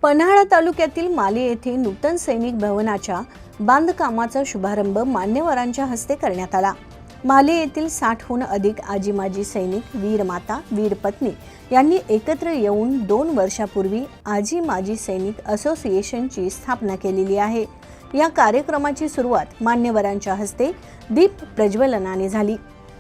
पन्हाळा तालुक्यातील माले येथे नूतन सैनिक भवनाच्या बांधकामाचा शुभारंभ मान्यवरांच्या हस्ते करण्यात आला। माले येथील 60हून अधिक आजी माजी सैनिक, वीर माता, वीर पत्नी यांनी एकत्र येऊन 2 वर्षापूर्वी आजी माजी सैनिक असोसिएशनची स्थापना केलेली आहे। या कार्यक्रमाची सुरुवात मान्यवरांच्या हस्ते दीप प्रज्वलनाने झाली।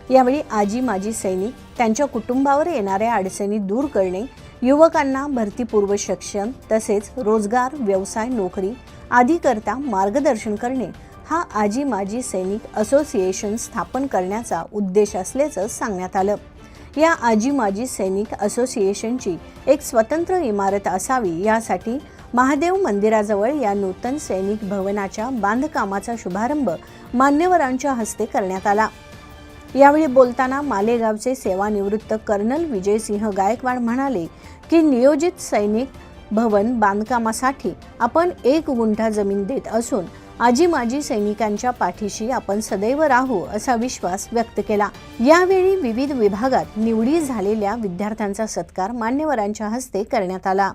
यावेळी आजी माजी सैनिक, त्यांच्या कुटुंबावर येणाऱ्या अडचणी दूर करणे, युवकांना भरतीपूर्व शिक्षण तसेच रोजगार, व्यवसाय, नोकरी आदी करता मार्गदर्शन करणे हा आजी माजी सैनिक असोसिएशन स्थापन करण्याचा उद्देश असल्याचं सांगण्यात आलं। या आजी माजी सैनिक असोसिएशनची एक स्वतंत्र इमारत असावी यासाठी महादेव मंदिराजवळ या नूतन सैनिक भवनाच्या बांधकामाचा शुभारंभ मान्यवरांच्या हस्ते करण्यात आला। यावेळी बोलताना मालेगावचे सेवानिवृत्त कर्नल विजयसिंह गायकवाड म्हणाले की नियोजित सैनिक भवन बांधकामासाठी आपण 1 गुंठा जमीन देत असून आजी माजी सैनिकांच्या पाठीशी आपण सदैव राहू असा विश्वास व्यक्त केला। यावेळी विविध विभागात निवडी झालेल्या विद्यार्थ्यांचा सत्कार मान्यवरांच्या हस्ते करण्यात आला।